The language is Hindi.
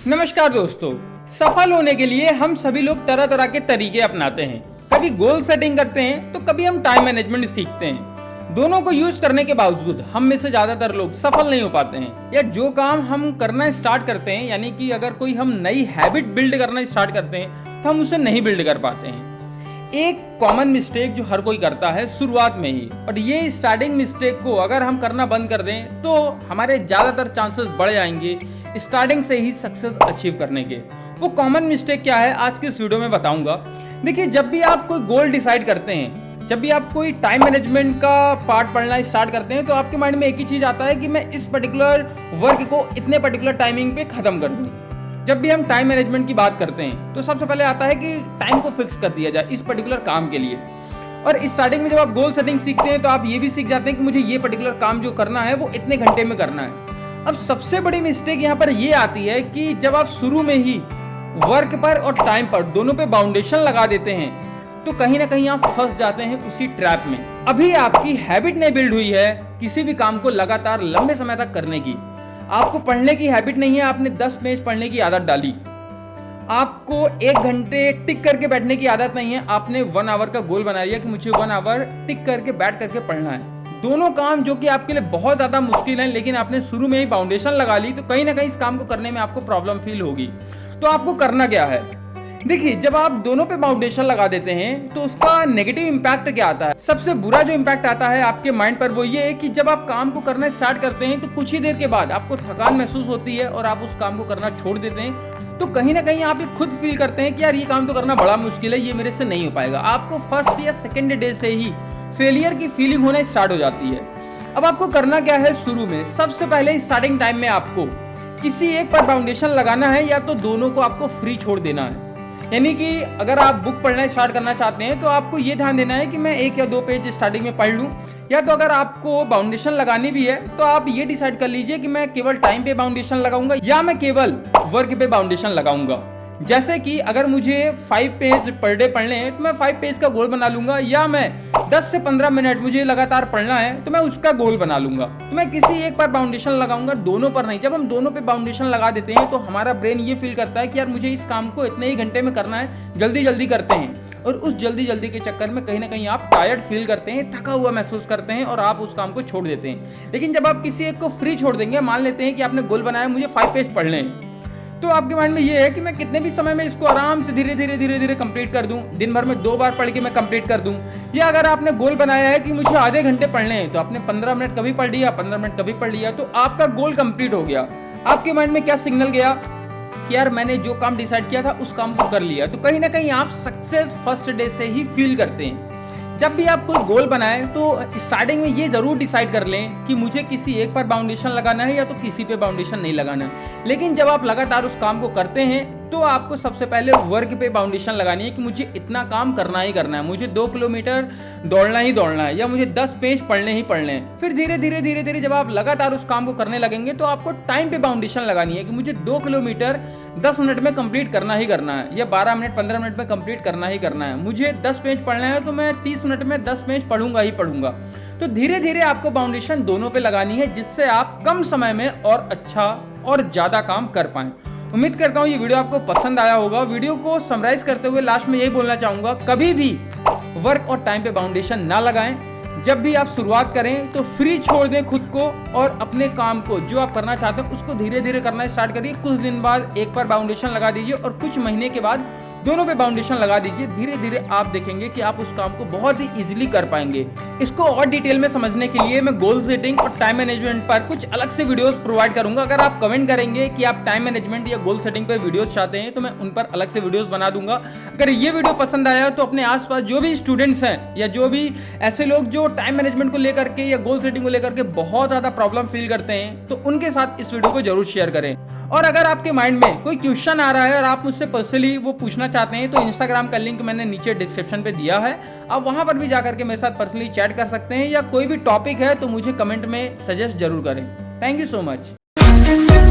नमस्कार दोस्तों, सफल होने के लिए हम सभी लोग तरह तरह के तरीके अपनाते हैं। कभी गोल सेटिंग करते हैं तो कभी हम टाइम मैनेजमेंट सीखते हैं। दोनों को यूज करने के बावजूद हम में से ज्यादातर लोग सफल नहीं हो पाते हैं, या जो काम हम करना स्टार्ट करते हैं, यानी कि अगर कोई हम नई हैबिट बिल्ड करना स्टार्ट करते हैं तो हम उसे नहीं बिल्ड कर पाते हैं। एक कॉमन मिस्टेक जो हर कोई करता है शुरुआत में ही, और ये स्टार्टिंग मिस्टेक को अगर हम करना बंद कर दें तो हमारे ज्यादातर चांसेस बढ़ जाएंगे स्टार्टिंग से ही सक्सेस अचीव करने के। वो कॉमन मिस्टेक क्या है आज की इस वीडियो में बताऊंगा। देखिए, जब भी आप कोई गोल डिसाइड करते हैं, जब भी आप कोई टाइम मैनेजमेंट का पार्ट पढ़ना स्टार्ट करते हैं, तो आपके माइंड में एक ही चीज आता है कि मैं इस पर्टिकुलर वर्क को इतने पर्टिकुलर टाइमिंग पे खत्म कर दूं। जब भी हम टाइम मैनेजमेंट की बात करते हैं तो सबसे पहले आता है कि टाइम को फिक्स कर दिया जाए इस पर्टिकुलर काम के लिए। और इस स्टार्टिंग में जब आप गोल सेटिंग सीखते हैं तो आप ये भी सीख जाते हैं कि मुझे ये पर्टिकुलर काम जो करना है वो इतने घंटे में करना है। अब सबसे बड़ी मिस्टेक यहाँ पर ये आती है कि जब आप शुरू में ही वर्क पर और टाइम पर दोनों पे बाउंडेशन लगा देते हैं तो कहीं ना कहीं आप फंस जाते हैं उसी ट्रैप में। अभी आपकी हैबिट नहीं बिल्ड हुई है किसी भी काम को लगातार लंबे समय तक करने की। आपको पढ़ने की हैबिट नहीं है, आपने 10 पेज पढ़ने की आदत डाली। आपको 1 घंटे टिक करके बैठने की आदत नहीं है, आपने 1 आवर का गोल बना लिया कि मुझे 1 आवर टिक करके बैठ करके पढ़ना है। दोनों काम जो कि आपके लिए बहुत ज्यादा मुश्किल है, लेकिन आपने शुरू में ही बाउंडेशन लगा ली तो कहीं ना कहीं इस काम को करने में आपको प्रॉब्लम फील होगी। तो आपको करना क्या है? देखिए, जब आप दोनों पे बाउंडेशन लगा देते हैं तो उसका नेगेटिव इंपैक्ट क्या आता है? सबसे बुरा जो इंपैक्ट आता है आपके माइंड पर वो ये है कि जब आप काम को करना स्टार्ट करते हैं तो कुछ ही देर के बाद आपको थकान महसूस होती है और आप उस काम को करना छोड़ देते हैं। तो कहीं ना कहीं आप ये खुद फील करते हैं कि यार ये काम तो करना बड़ा मुश्किल है, ये मेरे से नहीं हो पाएगा। आपको फर्स्ट या सेकेंड डे से ही फेलियर की फीलिंग होना स्टार्ट हो जाती है। अब आपको करना क्या है? शुरू में सबसे पहले स्टार्टिंग टाइम में आपको किसी एक पर बाउंडेशन लगाना है या तो दोनों को आपको फ्री छोड़ देना है। यानी कि अगर आप बुक पढ़ना स्टार्ट करना चाहते हैं तो आपको ये ध्यान देना है कि मैं 1 या 2 पेज स्टार्टिंग में पढ़ लूं, या तो अगर आपको बाउंडेशन लगानी भी है तो आप ये डिसाइड कर लीजिए कि मैं केवल टाइम पे बाउंडेशन लगाऊंगा या मैं केवल वर्क पे बाउंडेशन लगाऊंगा। जैसे कि अगर मुझे 5 पेज पर डे पढ़ने हैं तो मैं 5 पेज का गोल बना लूंगा, या मैं 10 से 15 मिनट मुझे लगातार पढ़ना है तो मैं उसका गोल बना लूंगा। तो मैं किसी एक पर बाउंडेशन लगाऊंगा, दोनों पर नहीं। जब हम दोनों पे बाउंडेशन लगा देते हैं तो हमारा ब्रेन ये फील करता है कि यार मुझे इस काम को इतने ही घंटे में करना है, जल्दी जल्दी करते हैं। और उस जल्दी जल्दी के चक्कर में कहीं ना कहीं आप टायर्ड फील करते हैं, थका हुआ महसूस करते हैं और आप उस काम को छोड़ देते हैं। लेकिन जब आप किसी एक को फ्री छोड़ देंगे, मान लेते हैं कि आपने गोल बनाया मुझे 5 पेज पढ़ने हैं, तो आपके माइंड में ये है कि मैं कितने भी समय में इसको आराम से धीरे धीरे कंप्लीट कर दूं, दिन भर में 2 बार पढ़ के मैं कंप्लीट कर दूं। या अगर आपने गोल बनाया है कि मुझे आधे घंटे पढ़ने हैं तो आपने 15 मिनट कभी पढ़ लिया, 15 मिनट कभी पढ़ लिया, तो आपका गोल कंप्लीट हो गया। आपके माइंड में क्या सिग्नल गया कि यार मैंने जो काम डिसाइड किया था उस काम को कर लिया। तो कहीं ना कहीं आप सक्सेस फर्स्ट डे से ही फील करते हैं। जब भी आप कोई गोल बनाएं तो स्टार्टिंग में ये जरूर डिसाइड कर लें कि मुझे किसी एक पर बाउंडेशन लगाना है या तो किसी पे बाउंडेशन नहीं लगाना है। लेकिन जब आप लगातार उस काम को करते हैं तो आपको सबसे पहले वर्क पे बाउंडेशन लगानी है कि मुझे इतना काम करना ही करना है, मुझे 2 किलोमीटर दौड़ना ही दौड़ना है, या मुझे 10 पेज पढ़ने ही पढ़ने हैं। फिर धीरे धीरे जब आप लगातार उस काम को करने लगेंगे तो आपको टाइम पे बाउंडेशन लगानी है कि मुझे 2 किलोमीटर 10 मिनट में कंप्लीट करना ही करना है, या 12 मिनट 15 मिनट में कंप्लीट करना ही करना है। मुझे 10 पेज पढ़ना है तो मैं 30 मिनट में 10 पेज पढ़ूंगा ही पढ़ूंगा। तो धीरे धीरे आपको बाउंडेशन दोनों पे लगानी है जिससे आप कम समय में और अच्छा और ज्यादा काम कर पाएं। उम्मीद करता हूँ ये वीडियो आपको पसंद आया होगा। वीडियो को समराइज करते हुए लास्ट में यही बोलना चाहूंगा, कभी भी वर्क और टाइम पे बाउंडेशन ना लगाएं। जब भी आप शुरुआत करें तो फ्री छोड़ दें खुद को और अपने काम को जो आप करना चाहते हैं उसको धीरे धीरे करना स्टार्ट करिए। कुछ दिन बाद एक पर बाउंडेशन लगा दीजिए और कुछ महीने के बाद दोनों पे बाउंडेशन लगा दीजिए। धीरे धीरे आप देखेंगे कि आप उस काम को बहुत ही इजीली कर पाएंगे। इसको और डिटेल में समझने के लिए मैं गोल सेटिंग और टाइम मैनेजमेंट पर कुछ अलग से वीडियोस प्रोवाइड करूंगा। अगर आप कमेंट करेंगे कि आप टाइम मैनेजमेंट या गोल सेटिंग पर वीडियोस चाहते हैं तो मैं उन पर अलग से वीडियोस बना दूंगा। अगर ये वीडियो पसंद आया तो अपने आसपास जो भी स्टूडेंट्स हैं या जो भी ऐसे लोग जो टाइम मैनेजमेंट को लेकर के या गोल सेटिंग को लेकर के बहुत ज्यादा प्रॉब्लम फील करते हैं तो उनके साथ इस वीडियो को जरूर शेयर करें। और अगर आपके माइंड में कोई क्वेश्चन आ रहा है और आप मुझसे पर्सनली वो पूछना चाहते हैं तो इंस्टाग्राम का लिंक मैंने नीचे डिस्क्रिप्शन पे दिया है, आप वहां पर भी जाकर के मेरे साथ पर्सनली चैट कर सकते हैं, या कोई भी टॉपिक है तो मुझे कमेंट में सजेस्ट जरूर करें। Thank you so much.